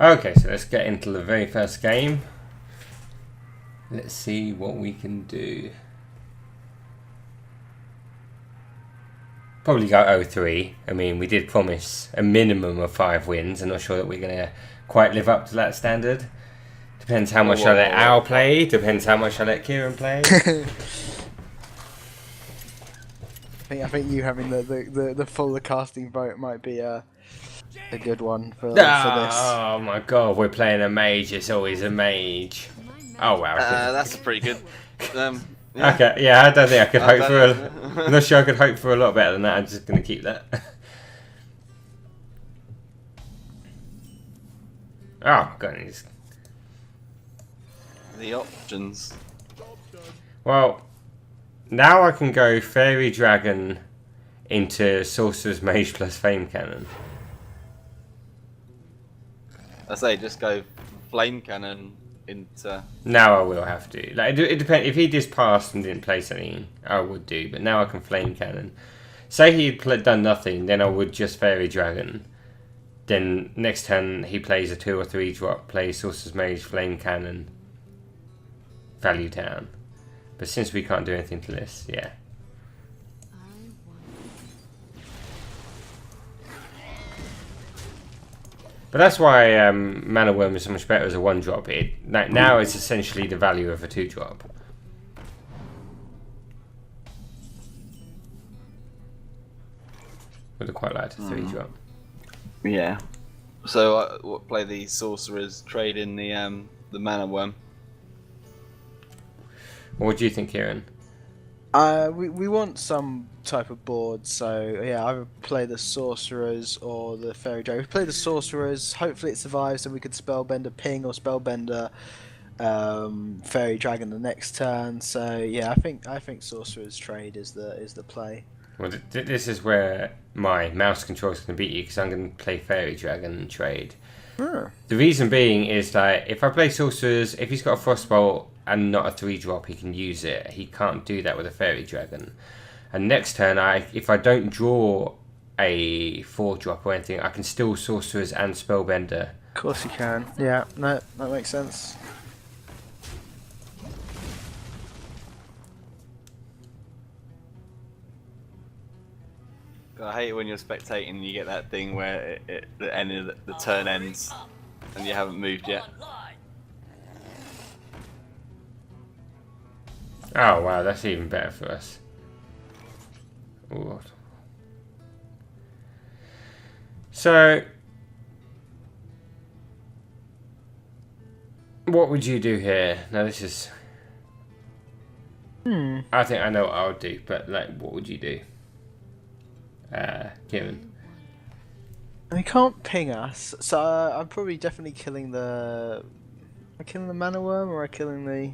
Okay, so let's get into the very first game. Let's see what we can do. Probably go 0-3. I mean, we did promise a minimum of 5 wins. I'm not sure that we're going to quite live up to that standard. Depends how much I let Al play. Depends how much I let Kieran play. I think you having the full casting vote might be a good one for this. Oh my god, we're playing a mage. It's always a mage. Oh wow. That's pretty good. Yeah. Okay, yeah, I don't think I could hope for. I'm not sure I could hope for a lot better than that. I'm just going to keep that. Oh god. The options. Well, now I can go Fairy Dragon into Sorcerer's Mage plus Flame Cannon. I say just go Flame Cannon into... Now I will have to. Like it depends. If he just passed and didn't place anything, I would do. But now I can Flame Cannon. Say he'd done nothing, then I would just Fairy Dragon. Then next turn he plays a 2 or 3 drop, plays Sorcerer's Mage, Flame Cannon, Value Down. But since we can't do anything to this, yeah. But that's why Mana Worm is so much better as a 1-drop. Now it's essentially the value of a 2-drop. Would have quite liked a 3-drop. Yeah. So play the Sorcerers, trade in the Mana Worm. What do you think, Kieran? We want some type of board, so yeah, either play the Sorcerers or the Fairy Dragon. If we play the Sorcerers, hopefully it survives, and we could Spellbender Ping or Spellbender Fairy Dragon the next turn. So yeah, I think Sorcerers trade is the play. Well, this is where my mouse control is going to beat you, because I'm going to play Fairy Dragon and trade. Sure. The reason being is that if I play Sorcerers, if he's got a Frostbolt and not a 3-drop, he can use it. He can't do that with a Fairy Dragon. And next turn, if I don't draw a 4-drop or anything, I can still Sorcerers and Spellbender. Of course you can. Yeah, no, that makes sense. I hate it when you're spectating and you get that thing where the end of the turn ends and you haven't moved yet. Oh wow, that's even better for us. Ooh. So, what would you do here? Now this is... I think I know what I would do, but like, what would you do? Kieran? He can't ping us, so I'm probably definitely killing the... Am I killing the Mana Worm, or am I killing the...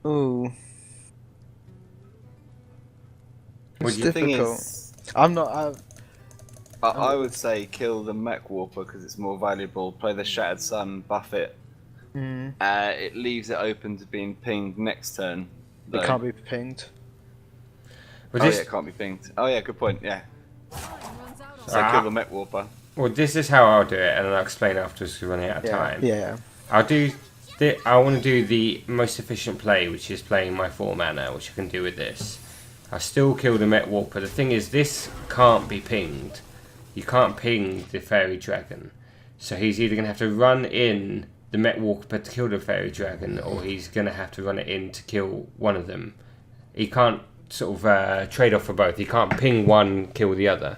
Ooh. What It's do you think difficult. is- I'm not... I would say kill the Mech Warper because it's more valuable. Play the Shattered Sun, buff it. It leaves it open to being pinged next turn. It can't be pinged. Well, Oh this, yeah, it can't be pinged. Oh yeah, good point, yeah. So Ah. kill the Mech Warper. well, this is how I'll do it, and I'll explain afterwards because we're running out of time. Yeah. I'll do... I want to do the most efficient play, which is playing my 4 mana, which I can do with this. I still kill the Met Warper. The thing is, this can't be pinged. You can't ping the Fairy Dragon. So he's either going to have to run in the Met Warper to kill the Fairy Dragon, or he's going to have to run it in to kill one of them. He can't sort of trade off for both. He can't ping one, kill the other.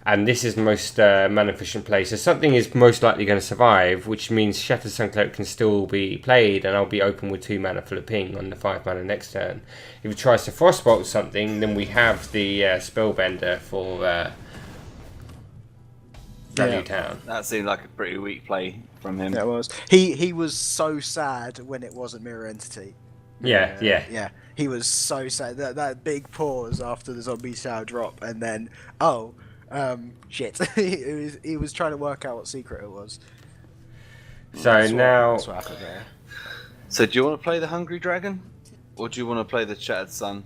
And this is the most mana efficient play. So something is most likely going to survive, which means Shattered Suncloak can still be played, and I'll be open with 2 mana for the ping on the 5 mana next turn. If he tries to Frostbolt something, then we have the Spellbender for Value Town. That seemed like a pretty weak play from him. That was. He was so sad when it wasn't Mirror Entity. Yeah. Yeah, he was so sad. That big pause after the zombie shell drop, and then shit. he was trying to work out what secret it was. So now, That's what happened there. So do you want to play the Hungry Dragon? Or do you want to play the Shattered Sun?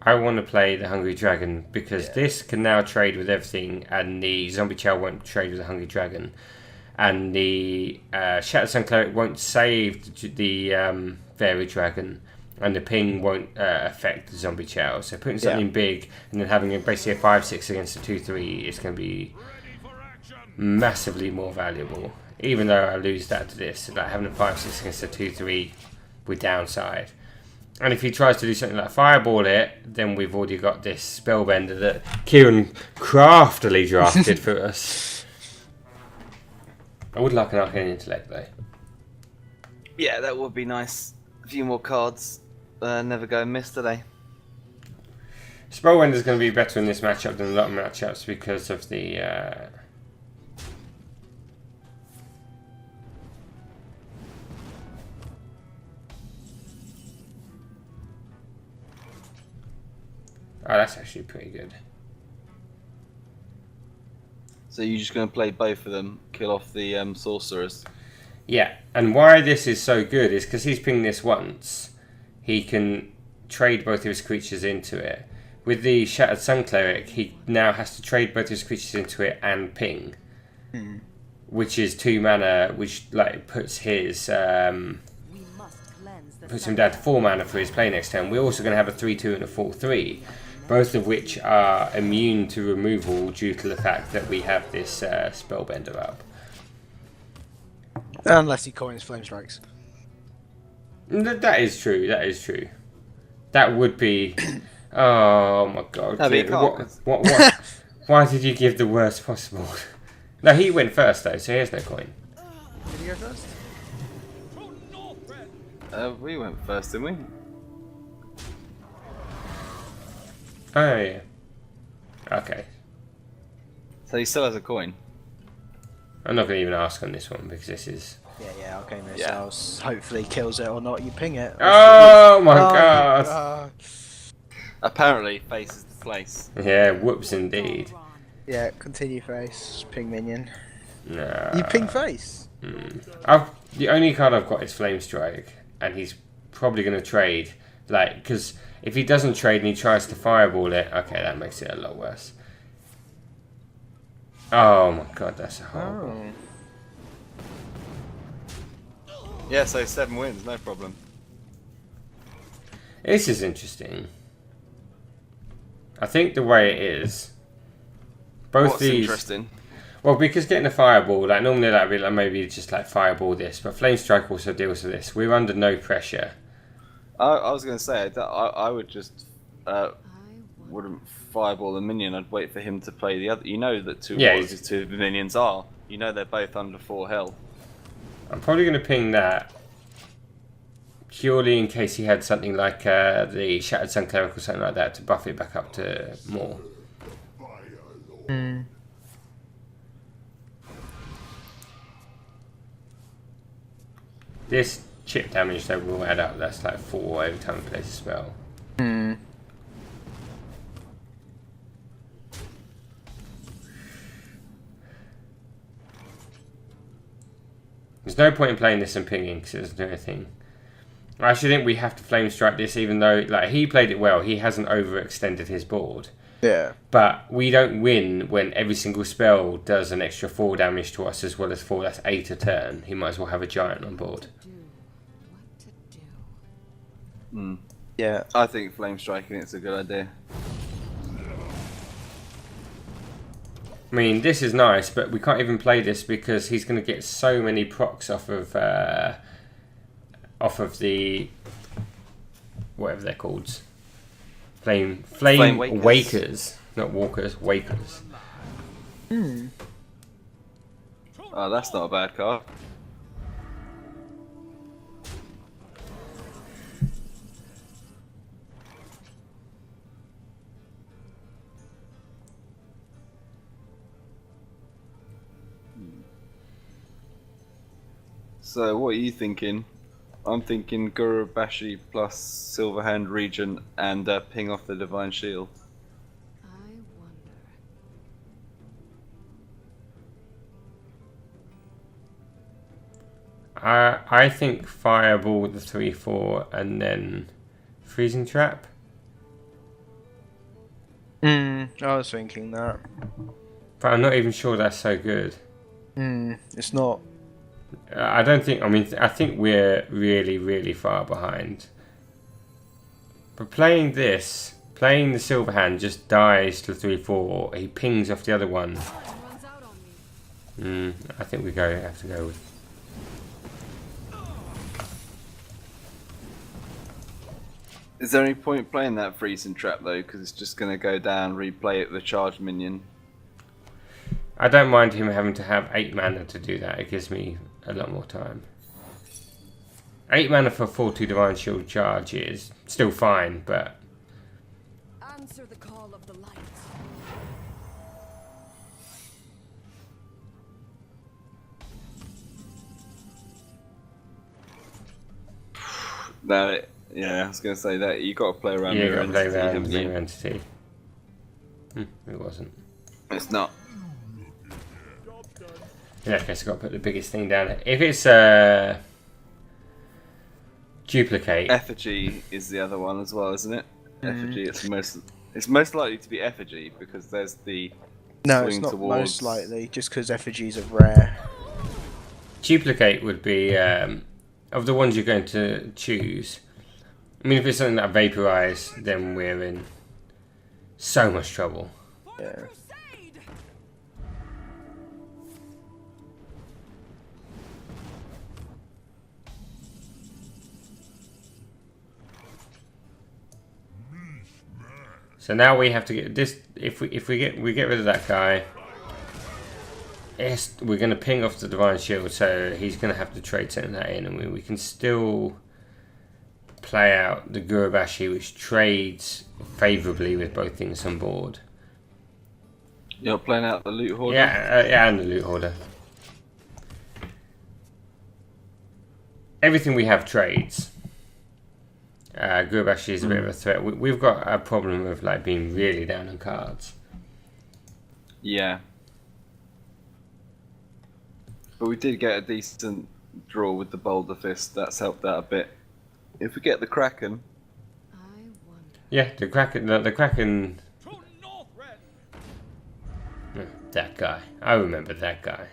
I want to play the Hungry Dragon because this can now trade with everything, and the Zombie Chow won't trade with the Hungry Dragon, and the Shattered Sun Cleric won't save the Fairy Dragon, and the ping won't affect the Zombie Chow. So putting something big and then having basically a 5/6 against a 2/3 is going to be massively more valuable. Even though I lose that to this, like having a 5/6 against a 2/3 with downside. And if he tries to do something like fireball it, then we've already got this spellbender that Kieran craftily drafted for us. I would like an Arcane Intellect though. Yeah, that would be nice. A few more cards. Never go amiss today. Spellbender's going to be better in this matchup than a lot of matchups because of the... Oh, that's actually pretty good. So you're just going to play both of them, kill off the sorcerers? Yeah, and why this is so good is because he's pinged this once. He can trade both of his creatures into it. With the Shattered Sun Cleric, he now has to trade both of his creatures into it and ping. Which is 2 mana, which like puts his... puts him down to 4 mana for his play next turn. We're also going to have a 3/2 and a 4/3. Both of which are immune to removal due to the fact that we have this spellbender up. Unless he coins Flame Strikes. That is true, that is true. That would be... Oh my god. What, why did you give the worst possible? No, he went first though, so he has no coin. Did he go first? We went first, didn't we? Oh yeah. Okay. So he still has a coin. I'm not going to even ask on this one because this is... Yeah, okay, missiles. Hopefully kills it or not, you ping it. Oh my god! Apparently faces the place. Yeah, whoops indeed. Yeah, continue face, ping minion. Nah. You ping face? The only card I've got is Flame Strike, and he's probably going to trade. Like, because if he doesn't trade and he tries to fireball it, okay, that makes it a lot worse. Oh my god, that's horrible. Yeah, so 7 wins, no problem. This is interesting. I think the way it is, both What's these... interesting? Well, because getting a fireball, like normally that would be like maybe just like fireball this, but Flame Strike also deals with this. We're under no pressure. I was going to say, I would just... wouldn't fireball the minion, I'd wait for him to play the other. You know that two of his 2 minions are. You know they're both under 4 health. I'm probably going to ping that purely in case he had something like the Shattered Sun Cleric or something like that to buff it back up to more. This chip damage though will add up. That's like 4 every time he plays a spell. There's no point in playing this and pinging because it doesn't do anything. I actually think we have to Flame Strike this, even though like he played it well. He hasn't overextended his board. Yeah. But we don't win when every single spell does an extra 4 damage to us as well as 4. That's 8 a turn. He might as well have a giant on board. Yeah. I think flame striking it's a good idea. I mean, this is nice, but we can't even play this because he's going to get so many procs off of the whatever they're called, flame wakers, not walkers, wakers. Oh, that's not a bad card. So, what are you thinking? I'm thinking Gurubashi plus Silverhand Regent and ping off the Divine Shield. I think Fireball the 3/4 and then Freezing Trap. I was thinking that. But I'm not even sure that's so good. It's not. I don't think. I mean, I think we're really, really far behind. But playing this, playing the silver hand just dies to 3/4. He pings off the other one. I think we have to go with. Is there any point playing that freezing trap though? Because it's just going to go down, replay it with a charged minion. I don't mind him having to have 8 mana to do that. It gives me a lot more time. 8 mana for 4/2 Divine Shield charge is still fine, but answer the call of the light. That yeah, I was going to say that you got to play around. you your got to play entity, around haven't you? your entity. It wasn't. It's not. In that case, I've got to put the biggest thing down. If it's duplicate, Effigy is the other one as well, isn't it? Effigy. It's most likely to be effigy because there's the No, swing it's not towards... most likely. Just because effigies are rare. duplicate would be of the ones you're going to choose. I mean, if it's something that vaporize, then we're in so much trouble. Yeah. So now we have to get this. If we get rid of that guy, we're going to ping off the Divine Shield. So he's going to have to trade something that in, and we can still play out the Gurubashi, which trades favourably with both things on board. You're playing out the loot hoarder? Yeah, and the loot hoarder. Everything we have trades. Gurubashi is a bit of a threat. We've got a problem of like being really down on cards. Yeah. But we did get a decent draw with the Boulder Fist. That's helped out a bit. If we get the Kraken... Yeah, the Kraken... The Kraken... That guy. I remember that guy.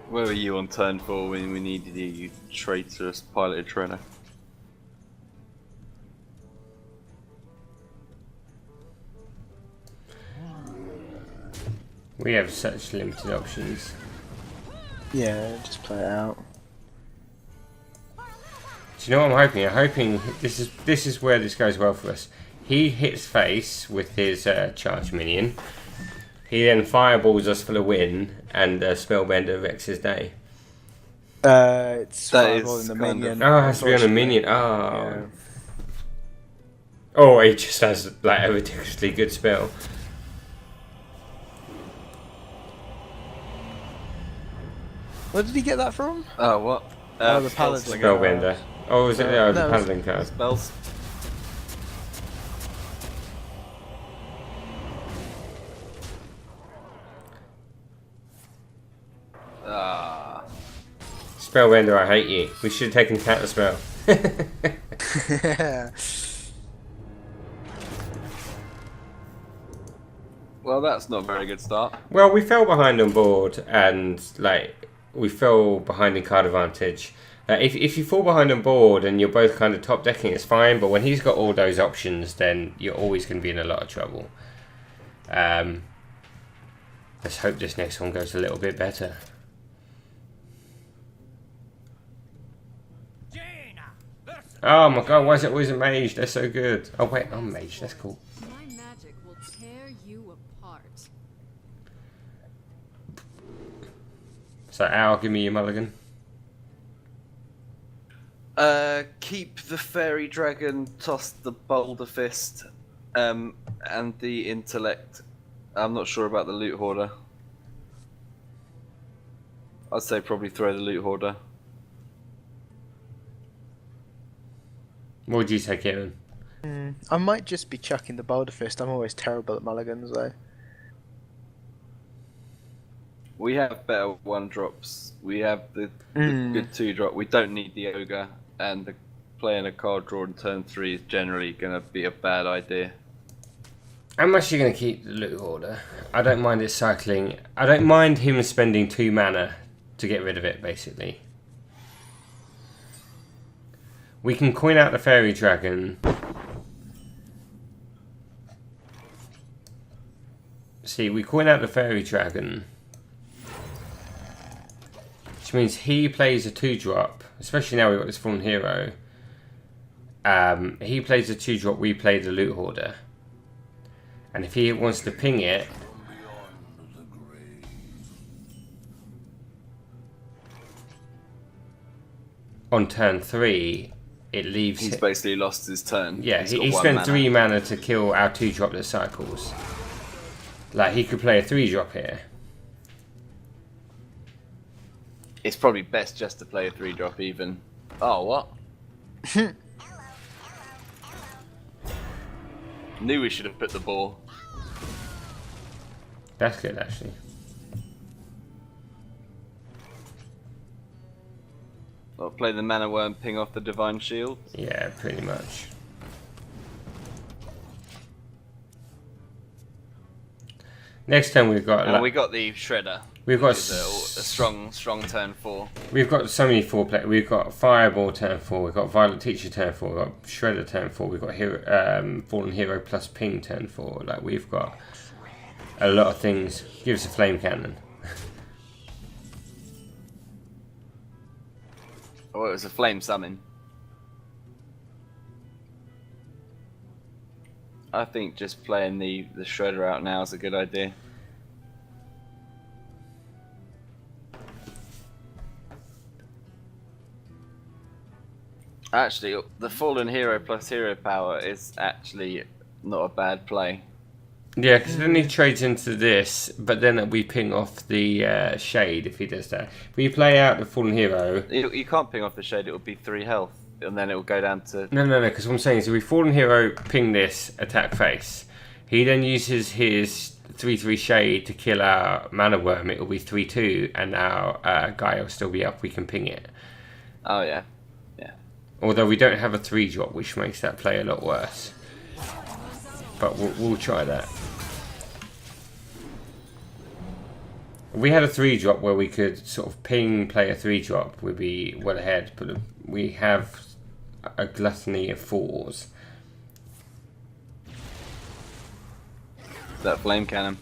Where were you on turn 4 when we needed you, you traitorous piloted trainer? We have such limited options. Yeah, just play it out. Do you know what I'm hoping? I'm hoping this is where this goes well for us. He hits face with his charge minion. He then fireballs us for the win, and Spellbender wrecks his day. It's That fireball is in the kind minion. Oh, it has to be on a minion. Oh. Oh, he just has like a ridiculously good spell. Where did he get that from? Oh, what? Oh, the Paladin. Spellbender. Oh, was it? Oh, the No, Paladin card. Spells. Ah. Spellbender, I hate you. We should have taken counter spell. Well, that's not a very good start. Well, we fell behind on board, and like we fell behind in card advantage. If you fall behind on board and you're both kind of top decking, it's fine. But when he's got all those options, then you're always going to be in a lot of trouble. Let's hope this next one goes a little bit better. Oh my god, why is it always a mage? They're so good. Oh wait, I'm mage, that's cool. My magic will tear you apart. So Al, give me your mulligan. Keep the Fairy Dragon, toss the Boulder Fist, and the Intellect. I'm not sure about the Loot Hoarder. I'd say probably throw the Loot Hoarder. What would you say, Kieran? I might just be chucking the Boulder Fist. I'm always terrible at mulligans, though. We have better 1-drops. We have the good 2-drop. We don't need the ogre, and playing a card draw in turn 3 is generally going to be a bad idea. How much are you going to keep the loot order? I don't mind it cycling. I don't mind him spending 2 mana to get rid of it, basically. We can coin out the fairy dragon. See, we coin out the fairy dragon. Which means he plays a 2-drop, especially now we've got this fallen hero. He plays a 2-drop, we play the loot hoarder. And if he wants to ping it, on turn 3, it leaves He's basically lost his turn. Yeah, he spent 3 mana to kill our 2-drop that cycles. Like, he could play a 3-drop here. It's probably best just to play a 3-drop even. Oh, what? Knew we should have put the ball. That's good, actually. I'll play the mana worm, ping off the divine shield. Yeah, pretty much. Next turn we've got... And we got the shredder. We've got a strong turn 4. We've got so many 4 play. We've got Fireball turn 4. We've got Violet Teacher turn 4. We've got Shredder turn 4. We've got Fallen Hero plus Ping turn 4. Like, we've got a lot of things. Give us a Flame Cannon. Oh, it was a flame summon. I think just playing the shredder out now is a good idea. Actually, the fallen hero plus hero power is actually not a bad play. Yeah, because then he trades into this, but then we ping off the shade if he does that. If we play out the fallen hero... You can't ping off the shade, it will be 3 health, and then it will go down to... No, because what I'm saying is if we fallen hero ping this, attack face, he then uses his 3/3 shade to kill our mana worm, it will be 3/2, and our guy will still be up, we can ping it. Oh, yeah. Although we don't have a 3-drop, which makes that play a lot worse. But we'll try that. If we had a 3-drop where we could sort of ping, play a 3-drop, we'd be well ahead. But we have a gluttony of 4s. That flame cannon.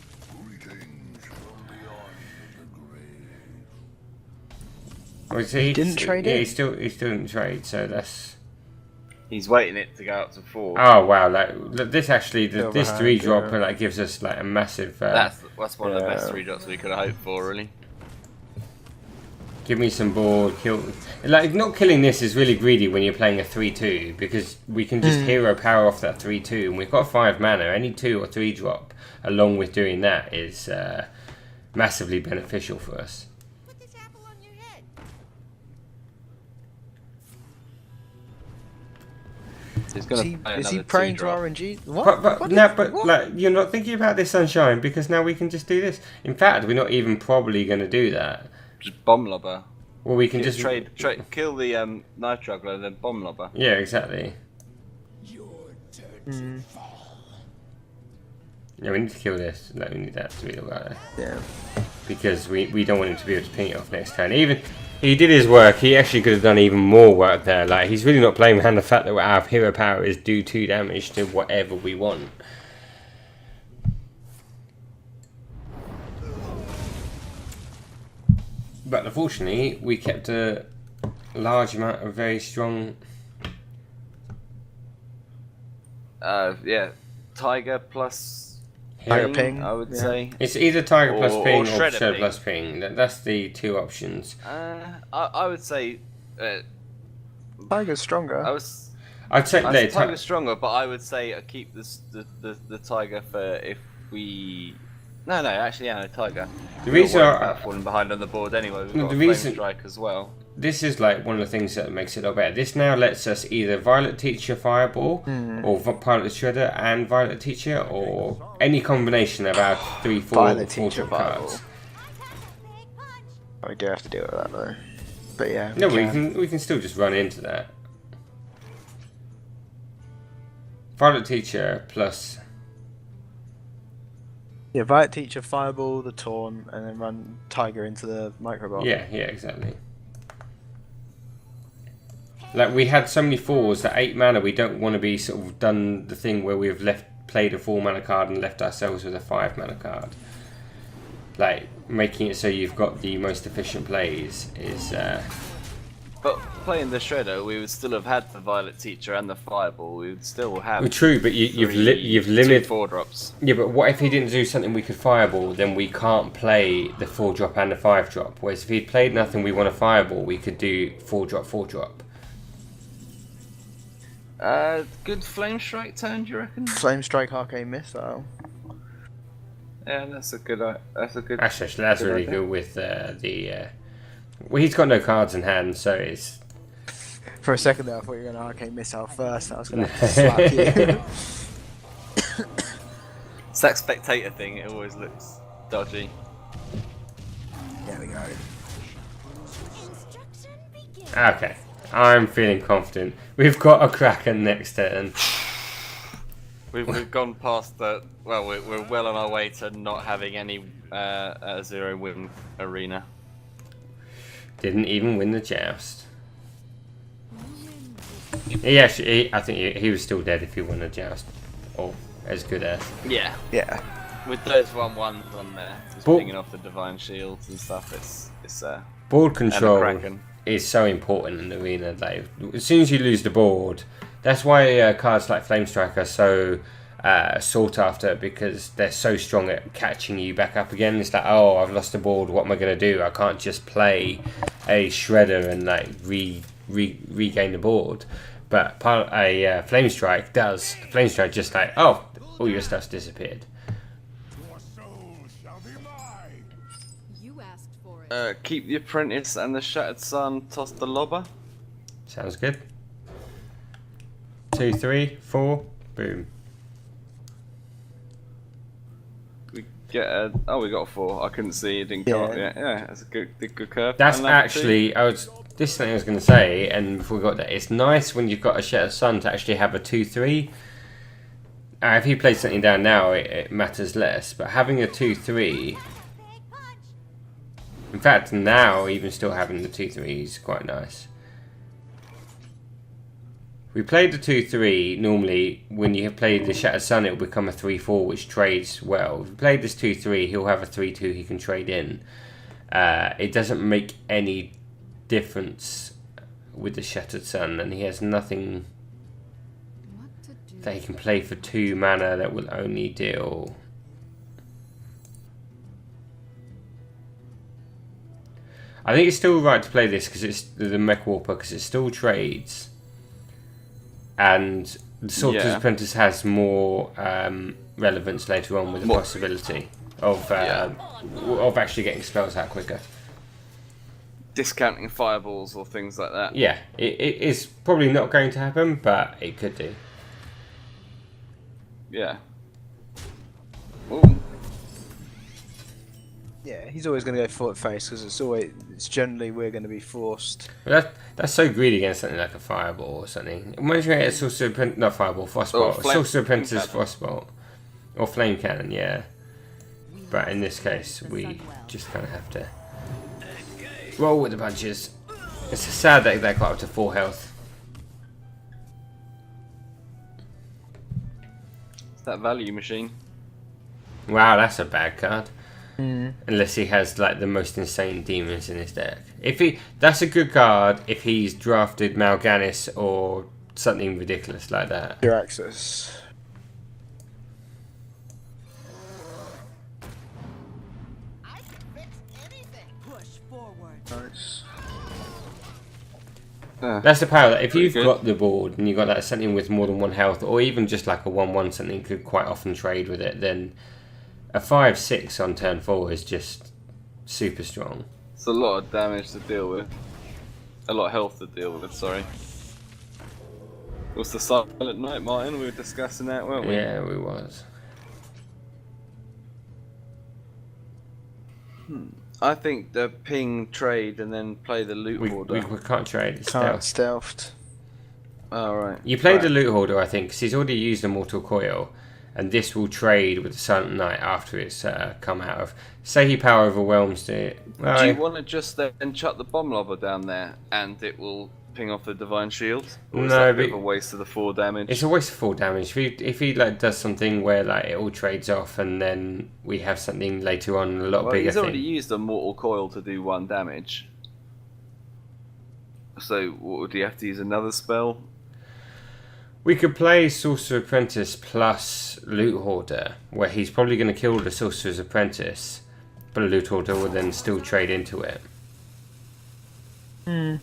Oh, so he didn't trade it? He still didn't trade, so that's... He's waiting it to go up to 4. Oh wow! Like this actually, this 3-drop yeah. like gives us like a massive. That's one of the best 3-drops we could have hoped for, really. Give me some board, kill... Like, not killing this is really greedy when you're playing a 3/2, because we can just hero power off that 3/2, and we've got 5 mana. Any 2 or 3-drop, along with doing that, is massively beneficial for us. Put this apple on your head. He's gonna play Is he another praying to 2-drop. RNG? What? But like, you're not thinking about this, Sunshine, because now we can just do this. In fact, we're not even probably going to do that. Just bomb lobber. Well, we can just trade, kill the knife juggler, then bomb lobber. Yeah, exactly. Yeah, we need to kill this. No, we need that to be alright. Yeah. Because we don't want him to be able to ping it off next turn. Even he did his work, he actually could have done even more work there. Like, he's really not playing behind the fact that our hero power is do 2 damage to whatever we want. But unfortunately, we kept a large amount of very strong... Yeah. Tiger plus... Tiger ping, I would say. It's either Tiger plus ping or Shredder Shredder ping. plus ping. That's the 2 options. I would say... Tiger's stronger. I'd say Tiger's stronger, but I would say keep the Tiger for if we... No, actually, yeah, no, Tiger. The reason about falling behind on the board anyway. We've got a Flame Strike as well. This is like one of the things that makes it a lot better. This now lets us either Violet Teacher Fireball, or Violet Shredder and Violet Teacher, or any combination of our 3/4 Violet Teacher cards. We do have to deal with that though. But yeah. No, we can still just run into that. Violet Teacher plus. Yeah, Violet Teacher, Fireball, the Taunt, and then run Tiger into the Microbot. Yeah, exactly. Like, we had so many 4s that 8 mana, we don't want to be sort of done the thing where we've played a 4 mana card and left ourselves with a 5 mana card. Like, making it so you've got the most efficient plays is... But playing the Shredder, we would still have had the Violet Teacher and the Fireball. We would still have. Well, true, but you've limited 4-drops. Yeah, but what if he didn't do something we could Fireball? Then we can't play the 4-drop and the 5-drop. Whereas if he'd played nothing, we want a Fireball, we could do 4-drop, 4-drop. Good Flame Strike turn, do you reckon? Flame Strike, Arcane Missile. Yeah, that's a good. Actually, that's really idea. good with the. Well, he's got no cards in hand, so it's. For a second there, I thought you were going to Arcane Missile first. I was going to have to slap you. It's that spectator thing. It always looks dodgy. There we go. Instruction begin. Okay, I'm feeling confident. We've got a Kraken next turn. We've gone past the. Well, we're well on our way to not having any 0-win arena. Didn't even win the joust. I think he was still dead if he won the joust. Or as good as. Yeah. Yeah. With those 1/1s on there, just pinging off the divine shields and stuff. It's board control Kraken. is so important in the arena. Like, as soon as you lose the board, that's why cards like Flame Strike are so sought after, because they're so strong at catching you back up again. It's like, oh, I've lost the board. What am I going to do? I can't just play a Shredder and like regain the board. But a Flame Strike does. Flame Strike just like, oh, all your stuff's disappeared. You asked for it. Keep the Apprentice and the Shattered Sun. Toss the Lobber. Sounds good. 2, 3, 4, boom. We get a. Oh, we got a 4. I couldn't see. It didn't come up yet. Yeah, that's a good curve. That's And level actually, this is something I was going to say, and before we got that, it's nice when you've got a Shattered Sun to actually have a 2-3. If he plays something down now, it matters less, but having a 2-3, in fact, now even still having the 2-3 is quite nice. We played the 2-3, normally when you have played the Shattered Sun, it will become a 3-4, which trades well. If we played this 2-3, he'll have a 3-2 he can trade in. It doesn't make any difference with the Shattered Sun, and he has nothing that he can play for 2 mana that will only deal. I think it's still right to play this because it's the Mech Warper, because it still trades. And the Sorcerer's Apprentice has more relevance later on with the possibility of actually getting spells out quicker. Discounting fireballs or things like that. Yeah, it is probably not going to happen, but it could do. Yeah. Ooh. Yeah, he's always going to go foot face because it's generally we're going to be forced. That's so greedy against something like a fireball or something. Imagine it's also not fireball, frostbolt. Sorcerer Apprentice frostbolt or flame cannon, yeah. But in this case, we just kind of have to roll with the punches. It's sad that they got up to 4 health. It's that value machine. Wow, that's a bad card. Unless he has like the most insane demons in his deck. That's a good card if he's drafted Mal'Ganis or something ridiculous like that. Firaxis. I can fix anything. Push forward. Nice. That's the power that if Pretty you've good. got the board and you've got like something with more than 1 health, or even just like a 1/1 something could quite often trade with it, then a 5/6 on turn 4 is just super strong. It's a lot of damage to deal with. A lot of health to deal with, sorry. What's the Silent Night, Martin? We were discussing that, weren't we? Yeah, we was. I think the ping trade and then play the loot We hoarder. can't trade. It's Can't stealth. stealthed. Oh, right. You played the Right. loot hoarder, I think, because he's already used a mortal coil, and this will trade with the Silent Knight after it's come out of. Say he power overwhelms it. Well, Do you want to just then chuck the bomb lobber down there and it will ping off the divine shield? Or is No, that a bit but- of a waste of the 4 damage? It's a waste of 4 damage. If he like does something where like it all trades off, and then we have something later on a lot Well, bigger he's already thing. used a mortal coil to do 1 damage. So what would he have to use another spell? We could play Sorcerer Apprentice plus Loot Hoarder, where he's probably going to kill the Sorcerer's Apprentice, but a Loot Hoarder will then still trade into it. Hmm.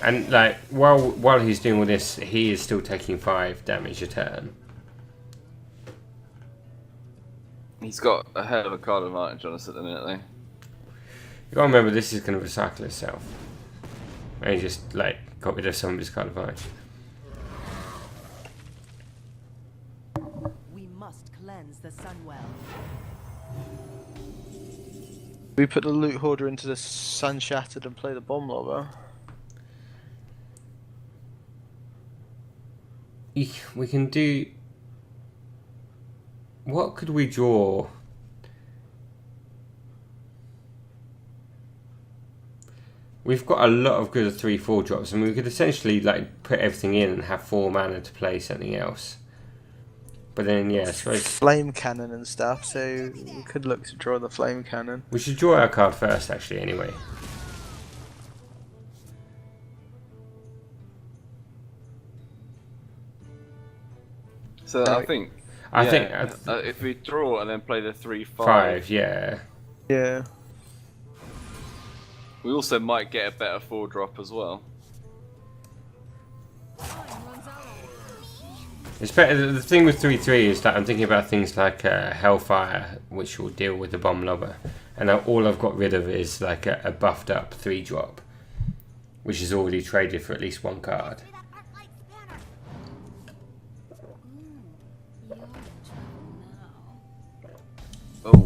And like while he's doing all this, he is still taking 5 damage a turn. He's got a hell of a card advantage on us at the minute, though. You gotta remember, this is going to recycle itself. And he just like got rid of some of his card advantage. We must cleanse the Sunwell. We put the loot hoarder into the sun shattered and play the bomb lobber. We can do. What could we draw? We've got a lot of good 3/4 drops, and we could essentially like put everything in and have 4 mana to play something else. But then, yeah, I suppose Flame cannon and stuff, so we could look to draw the flame cannon. we should draw our card first, actually. Anyway, So I think. I yeah, think if we draw and then play the 3/5, 5. Yeah, Yeah. we also might get a better 4-drop as well. it's better. The thing with 3/3 is that I'm thinking about things like Hellfire, which will deal with the bomb lobber, and all I've got rid of is like a buffed up 3-drop, which is already traded for at least 1 card. Oh,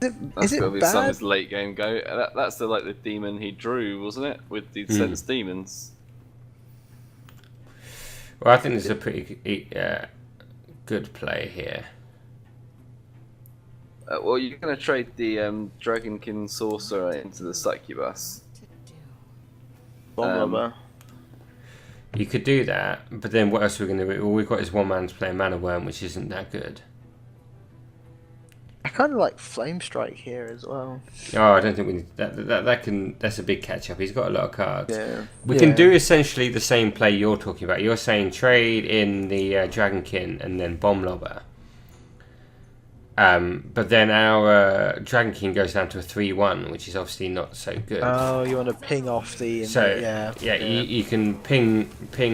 Is that's it gotta be bad? some of his late game go. That's the demon he drew, wasn't it? With the sense demons. Well, I think this is a pretty good play here. Well, you're gonna trade the Dragonkin Sorcerer into the Succubus. Bomb lobber. You could do that, but then what else are we going to do? All we've got is 1 man to play Mana Worm, which isn't that good. I kind of like flame strike here as well. Oh, I don't think we need that's a big catch up. He's got a lot of cards. Yeah. We can do essentially the same play you're talking about. You're saying trade in the Dragonkin and then Bomb Lobber. But then our Dragonkin goes down to a 3/1, which is obviously not so good. Oh, you want to ping off the... So yeah. you can ping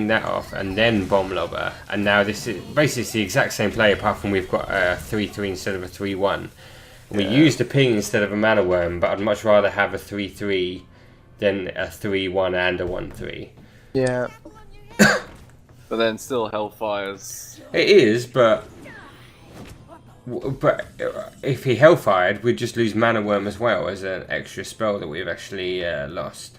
that off and then Bomb Lobber, and now this is basically it's the exact same play, apart from we've got a 3/3 instead of a 3/1. We used a ping instead of a Mana Worm, but I'd much rather have a 3/3 than a 3/1 and a 1/3. Yeah. But then still Hellfires. It is, but if he Hellfired, we'd just lose Mana Worm as well as an extra spell that we've actually lost.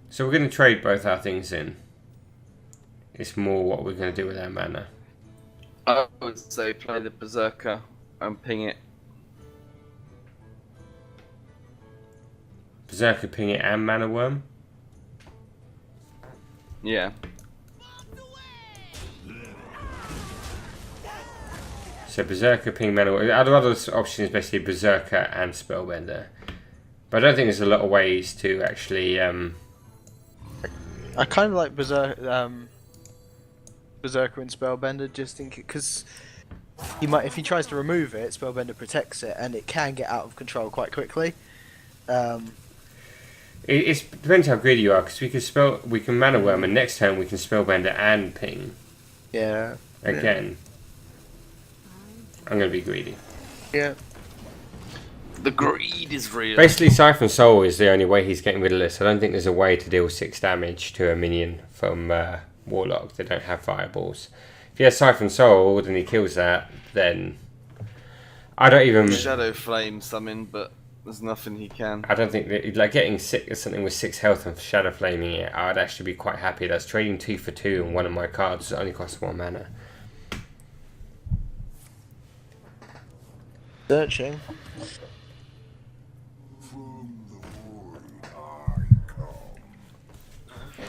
So we're going to trade both our things in. It's more what we're going to do with our mana. I would say play the Berserker and ping it. Berserker, Ping It, and Mana Worm. Yeah. So Berserker, Ping, Mana Worm. The other option is basically Berserker and Spellbender. But I don't think there's a lot of ways to actually... I kind of like Berserker and Spellbender, just think because he might, if he tries to remove it, Spellbender protects it, and it can get out of control quite quickly. It depends how greedy you are, because we can Mana Worm, and next turn we can Spellbender and Ping Yeah. again. I'm going to be greedy. Yeah. The greed is real. Basically, Siphon Soul is the only way he's getting rid of this. I don't think there's a way to deal 6 damage to a minion from Warlock. They don't have fireballs. If he has Siphon Soul and he kills that, then I don't even. Shadow Flame summon, but there's nothing he can. I don't think that, like, getting something with 6 health and Shadow Flaming it, I'd actually be quite happy. That's trading 2 for 2 and one of my cards that only costs 1 mana. Searching.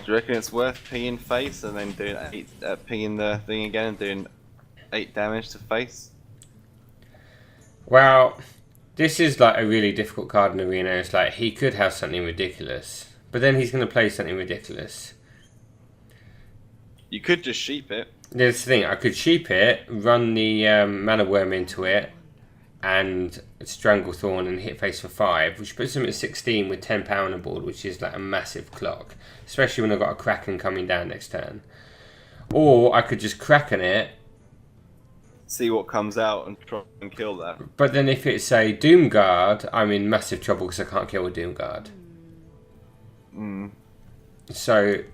Do you reckon it's worth pinging face and then doing pinging the thing again and doing 8 damage to face? Well, this is like a really difficult card in Arena. It's like he could have something ridiculous, but then he's going to play something ridiculous. You could just sheep it. There's the thing, I could sheep it, run the Mana Worm into it, and Stranglethorn and hit face for 5, which puts him at 16 with 10 power on the board, which is like a massive clock. Especially when I've got a Kraken coming down next turn. Or I could just Kraken it. See what comes out and try and kill that. But then if it's a Doomguard, I'm in massive trouble because I can't kill a Doomguard. So...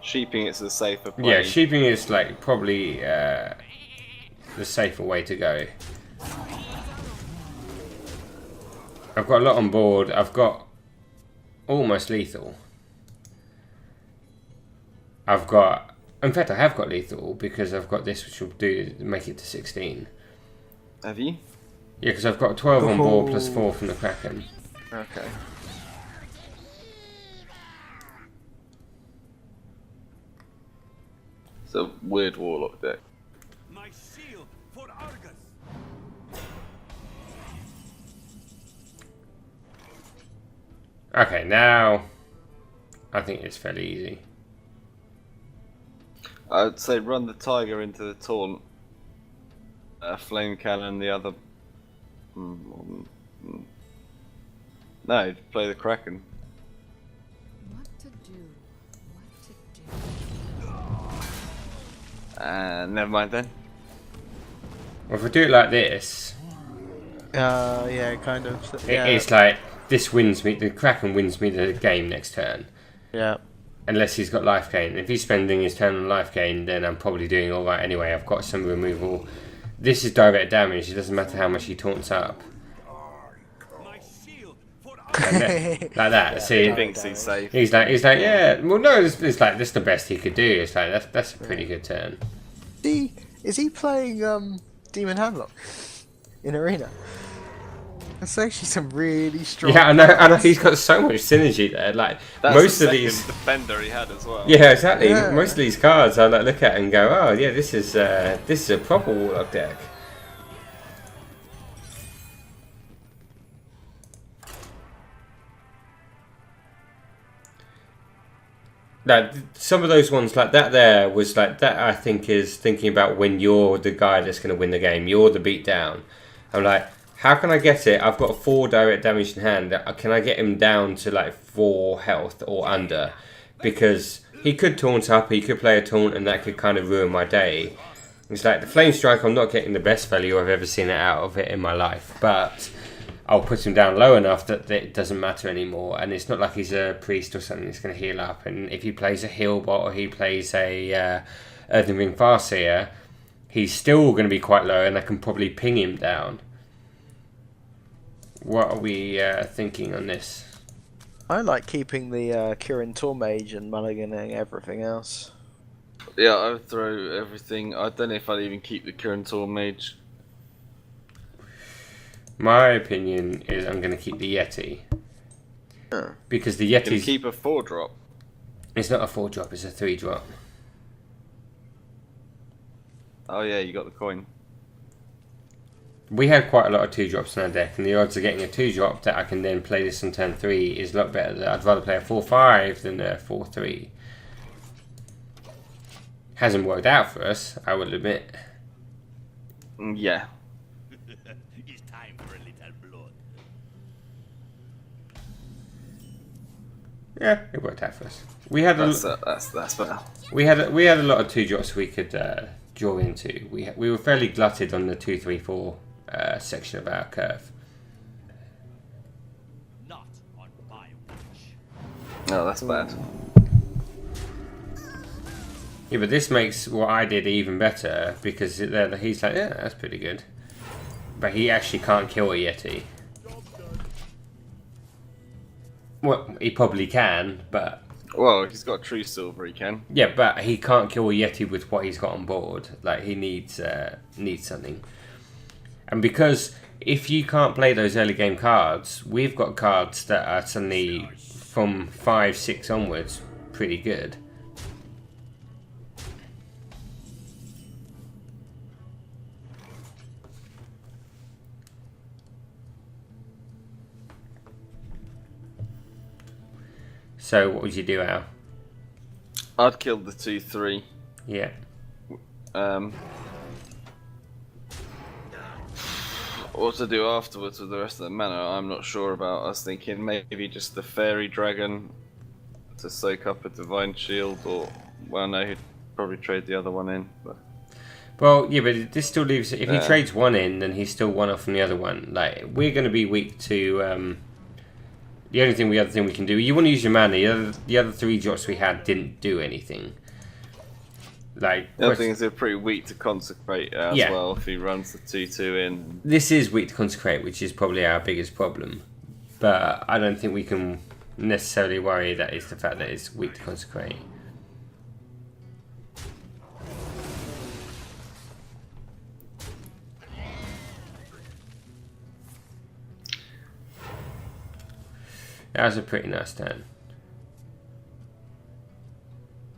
sheeping it's the safer play. yeah, sheeping is like probably the safer way to go. I've got a lot on board. I've got almost lethal. In fact, I have got lethal because I've got this, which will make it to 16. Have you? Yeah, because I've got 12 on board plus 4 from the Kraken. Okay. It's a weird Warlock deck. My shield for Argus. Okay, now I think it's fairly easy. I'd say run the Tiger into the taunt. Flame Cannon the other. No, play the Kraken. What to do? What to do? Never mind then. Well, if we do it like this, Yeah, kind of. Yeah. it's like this wins me. The Kraken wins me the game next turn. Yeah. Unless he's got life gain. If he's spending his turn on life gain, then I'm probably doing alright anyway. I've got some removal. This is direct damage. It doesn't matter how much he taunts up. My shield for Like that. Yeah. See, He thinks he's safe. he's like, yeah. Well, no, it's like that's the best he could do. It's like that's a pretty good turn. Is he playing Demon Hamlock in Arena? That's actually some really strong. Yeah, I know. He's got so much synergy there. Like That's most the of second these. defender he had as well. Yeah, exactly. Yeah. Most of these cards, I like look at and go, oh yeah, this is a proper Warlock deck. Like some of those ones, like that, there was like that. I think is thinking about when you're the guy that's going to win the game. You're the beatdown. I'm like, how can I get it? I've got 4 direct damage in hand. Can I get him down to like 4 health or under? Because he could taunt up, he could play a taunt, and that could kind of ruin my day. It's like the Flame Strike, I'm not getting the best value I've ever seen it out of it in my life, but I'll put him down low enough that it doesn't matter anymore. And it's not like he's a priest or something that's going to heal up. And if he plays a heal bot or he plays a Earthen Ring Farseer, he's still going to be quite low, and I can probably ping him down. What are we thinking on this? I like keeping the Kirin Tormage and mulliganing everything else. Yeah, I would throw everything. I don't know if I'd even keep the current Mage. My opinion is I'm going to keep the Yeti. Because the You can Yeti's... keep a 4-drop. It's not a 4-drop, it's a 3-drop. Oh yeah, you got the coin. We had quite a lot of 2-drops in our deck, and the odds of getting a 2-drop that I can then play this on turn 3 is a lot better. I'd rather play a 4-5 than a 4-3. Hasn't worked out for us, I will admit. Yeah. It's time for a little blood. Yeah, it worked out for us. We had That's better. we had a lot of 2-drops we could draw into. We were fairly glutted on the 2, 3, 4 section of our curve. Not on my watch. No, that's bad. Yeah, but this makes what I did even better because he's like, yeah, that's pretty good. But he actually can't kill a Yeti. Well, he probably can, but... Well, he's got true silver, he can. Yeah, but he can't kill a Yeti with what he's got on board. Like, he needs something. And because if you can't play those early game cards, we've got cards that are suddenly from 5, 6 onwards pretty good. So what would you do, Al? I'd kill the 2/3. Yeah. What to do afterwards with the rest of the mana, I'm not sure about. I was thinking maybe just the Fairy Dragon to soak up a Divine Shield, or, well, no, he'd probably trade the other one in. But... Well, yeah, but this still leaves... If he trades one in, then he's still one off from the other one. Like, we're going to be weak to... the other thing we can do... You want to use your mana. The other 3 drops we had didn't do anything. Like... The other thing is they're pretty weak to Consecrate as well if he runs the 2/2 in. This is weak to Consecrate, which is probably our biggest problem. But I don't think we can necessarily worry that it's the fact that it's weak to Consecrate. That was a pretty nice turn.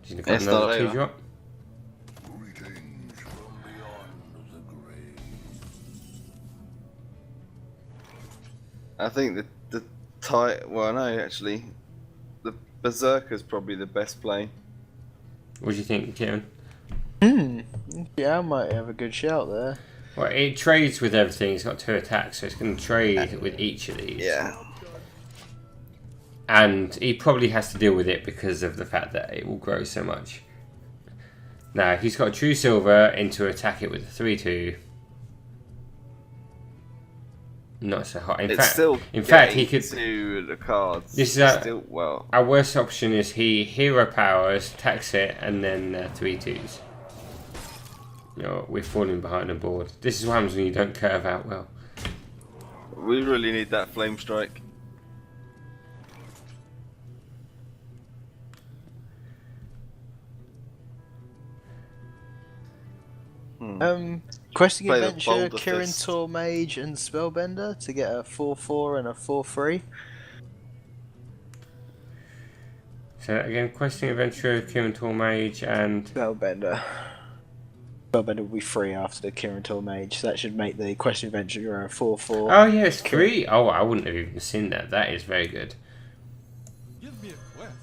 Did you got another 2 drop? I think the tight. Well, no, actually, the Berserker's probably the best play. What do you think, Kieran? Yeah, I might have a good shout there. Well, it trades with everything. It's got 2 attacks, so it's going to trade with each of these. Yeah. And he probably has to deal with it because of the fact that it will grow so much. Now, he's got True Silver into attack it with a 3/2. Not so hot. In fact, he could do the cards. This is still, well. Our worst option is he hero powers, attacks it, and then 3/2s. You know, we're falling behind the board. This is what happens when you don't curve out well. We really need that Flame Strike. Questing Play the Adventure, Boulder Kirin Fist. Tor Mage, and Spellbender to get a 4/4 and a 4/3. So again, Questing Adventure, Kirin Tor Mage, and... Spellbender. Spellbender will be free after the Kirin Tor Mage, so that should make the Questing Adventure a 4/4. Oh yes, 3. Oh, I wouldn't have even seen that. That is very good. Give me a quest.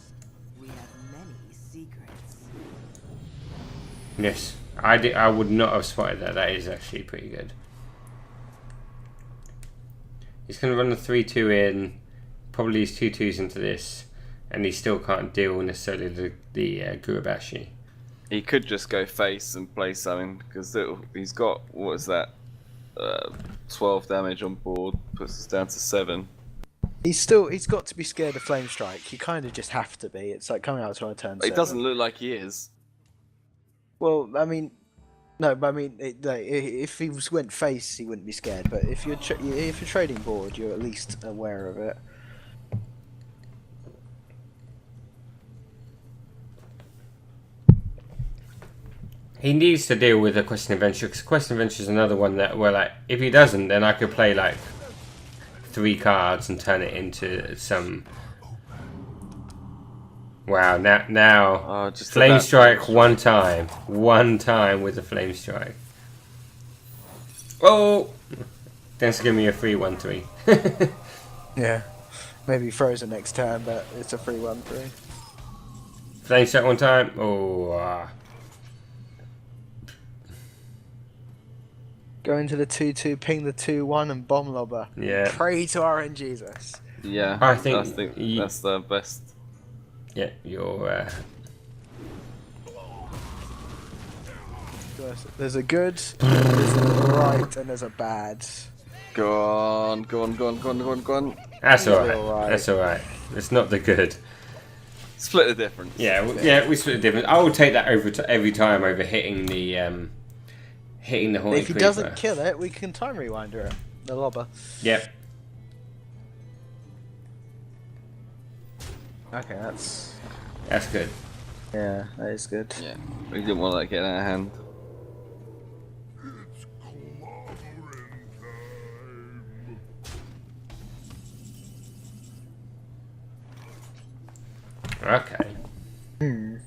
We have many secrets. Yes, I would not have spotted that. That is actually pretty good. He's going to run the 3/2 in, probably his 2/2s into this, and he still can't deal necessarily the Gurubashi. He could just go face and play something, because he's got, what is that, 12 damage on board, puts us down to 7. He's got to be scared of Flame Strike. You kind of just have to be. It's like coming out to our turn 7. It doesn't look like he is. Well, I mean, no, but I mean, if he went face, he wouldn't be scared. But if you're trading board, you're at least aware of it. He needs to deal with a Questing Adventure, because Questing Adventure is another one that, well, like, if he doesn't, then I could play like 3 cards and turn it into some. Wow! Now, Just Flame Strike one time with the Flame Strike. Oh, that's give me a free 1/3. Yeah, maybe frozen next turn, but it's a free 1/3. Flame Strike one time. Oh. Go into the 2/2, ping the 2/1, and bomb lobber. Yeah. Pray to RNGesus. Yeah, I think that's the best. Yeah, you're. There's a good, there's a right, and there's a bad. Go on, go on, go on, go on, go on, go on. That's You'll alright. be alright. That's alright. It's not the good. Split the difference. Yeah, we split the difference. I will take that over to every time over hitting the haunted If he creeper. doesn't kill it, we can time rewinder it. The lobber. Yep. Okay, that's Good. yeah, that is good. Yeah, we didn't want that getting out of hand. Okay. So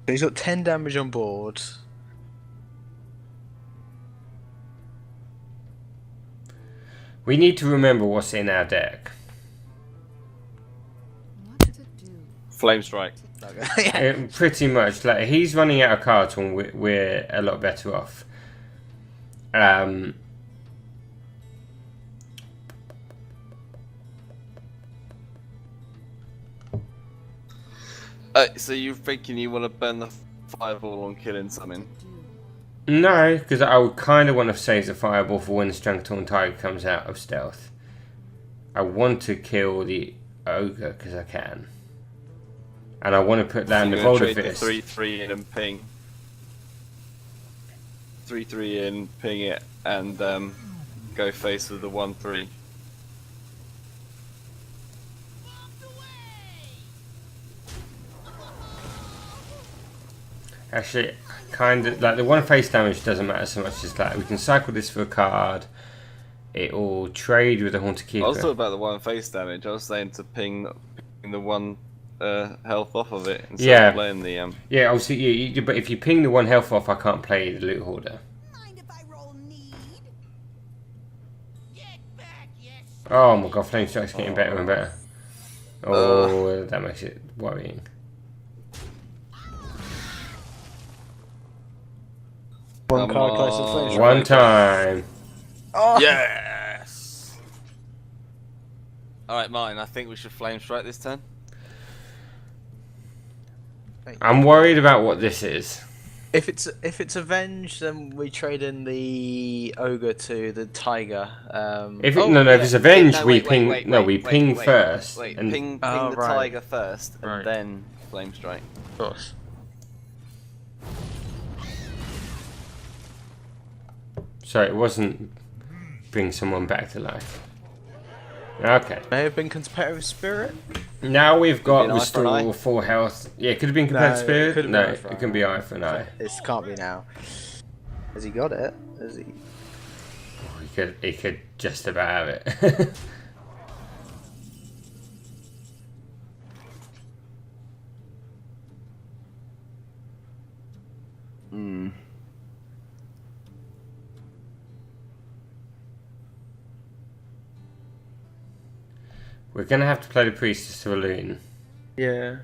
he's got 10 damage on board. We need to remember what's in our deck. What to do? Flame strike. Yeah. Pretty much. Like he's running out of cards when we're a lot better off. So you're thinking you want to burn the fireball on killing something? No, because I would kind of want to save the fireball for when the Strangleton Tiger comes out of stealth. I want to kill the ogre because I can, and I want to put down the boulder fist. 3/3 in and ping. 3/3 in, ping it, and go face with the 1/3. Actually, kind of like the one face damage doesn't matter so much as that we can cycle this for a card. It will trade with the haunted keeper. I was talking about the one face damage. I was saying to ping the one health off of it instead of playing the Yeah, obviously, but if you ping the one health off, I can't play the loot hoarder. Mind if I roll need? Get back, yes. Oh my god, flame strike's getting better and better. Oh, that makes it worrying. One card close to flash. One time. Oh. Yes. All right, Martin. I think we should flame strike this turn. I'm worried about what this is. If it's avenged, then we trade in the ogre to the tiger. If it's avenged, No, we wait, ping. wait, no, wait, we wait, ping wait, first. Wait, and ping Oh, the right. tiger first, and Right. then flame strike. Of course. So it wasn't bring someone back to life. Okay. May have been competitive spirit. Now we've got Could be an eye for an eye. restore 4 health. Yeah, could have been competitive No, spirit. could have been No, eye for it eye. can be eye for an eye. This can't be now. Has he got it? Has he? He could just about have it. Hmm. We're gonna have to play the priestess to a loon. Yeah.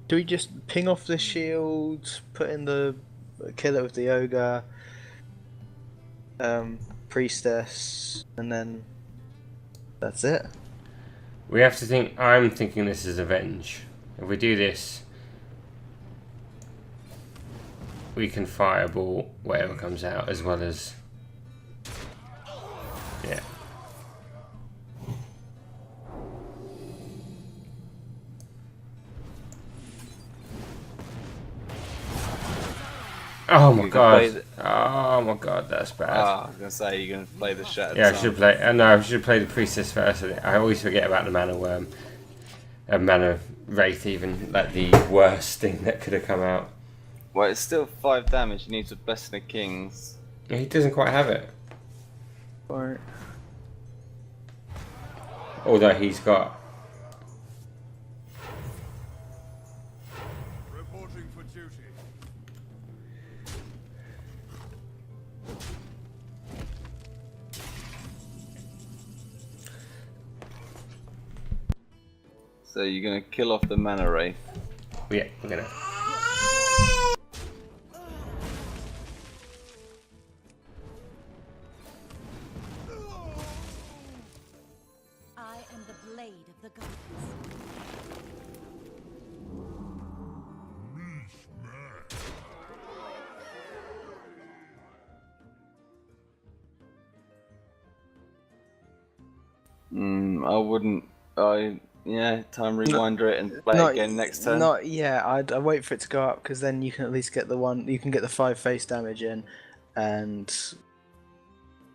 Do we just ping off the shield, put in the kill it with the ogre, priestess, and then that's it? We have to think. I'm thinking this is avenge. If we do this, we can fireball whatever comes out as well as. Yeah. Oh my You can play god! Oh my god, that's bad. I was gonna say you're gonna play the shattered Yeah, I sun. should play. No, I should play the priestess first. I always forget about the mana worm, mana wraith. Even like the worst thing that could have come out. Well, it's still 5 damage. He needs a Blessing of Kings. Yeah, he doesn't quite have it. Or Although he's got. Reporting for duty. So you're gonna kill off the mana wraith. Yeah, we're gonna. I am the blade of the gods. I wouldn't. Time rewinder it and play again next turn. I'd wait for it to go up because then you can at least get you can get the 5 face damage in, and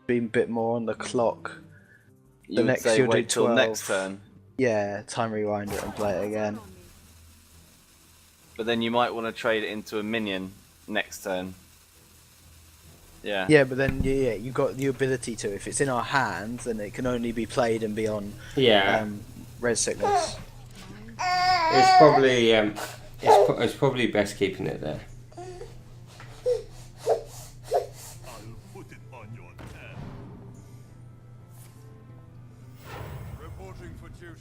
be a bit more on the clock. You would say you'll wait do till 12. next turn, Yeah, time rewind it and play it again. but then you might want to trade it into a minion next turn. Yeah. Yeah, but then you got the ability to. If it's in our hands, then it can only be played and be on res sickness. It's probably it's probably best keeping it there. I'll put it on your tab. Reporting for duty.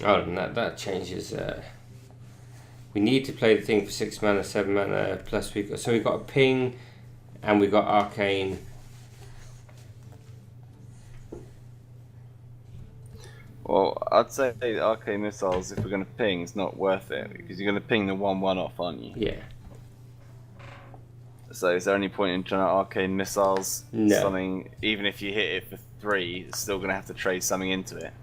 Oh, and that changes. We need to play the thing for 6 mana, 7 mana. Plus we got a ping, and we got arcane. Well, I'd say the arcane missiles, if we're going to ping, it's not worth it because you're going to ping the 1/1 off, aren't you? Yeah. So is there any point in trying to arcane missiles? No. Something, even if you hit it for 3, it's still going to have to trade something into it.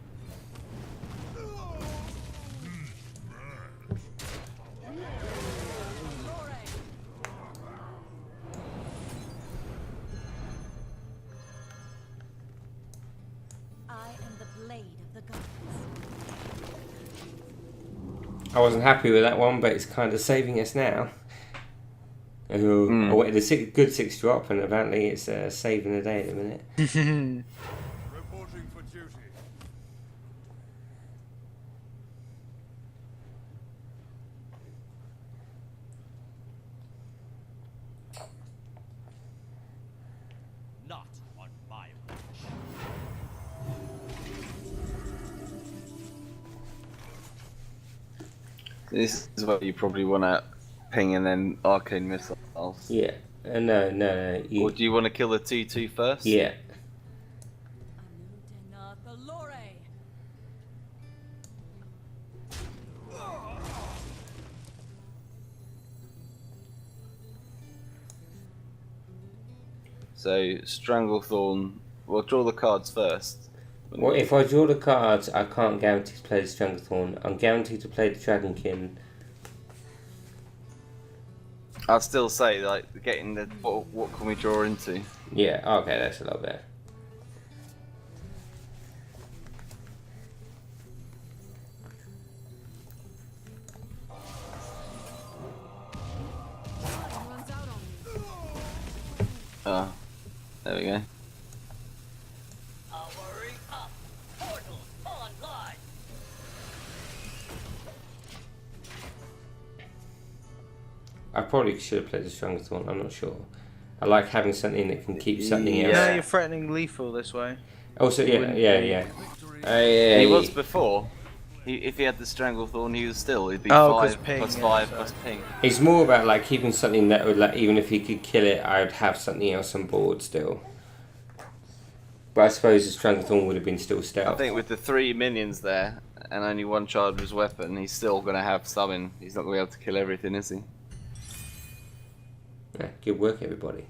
I am the blade of the gods. I wasn't happy with that one, but it's kind of saving us now. I wanted a good 6 drop, and apparently it's saving the day at the minute. Reporting for duty. Not on my watch. This is where you probably want to ping and then arcane missiles. Yeah. No. Or do you want to kill the 2/2 first? Yeah. So Stranglethorn. We'll draw the cards first. Well, if I draw the cards, I can't guarantee to play the Stranglethorn. I'm guaranteed to play the Dragonkin. I'd still say, like, getting the what can we draw into? Yeah, okay, that's a lot better. Oh, there we go. Powering up. Portal online. I probably should have played the Stranglethorn, I'm not sure. I like having something that can keep something else. Yeah, you're threatening lethal this way. Also, yeah. He was before. If he had the Stranglethorn, he'd be 'cause 5 ping, plus yeah, 5 so. plus ping. It's more about like keeping something that would, like, even if he could kill it, I would have something else on board still. But I suppose the Stranglethorn would have been still stealth. I think with the 3 minions there and only 1 charger's weapon, he's still going to have summon. He's not going to be able to kill everything, is he? Yeah, good work, everybody.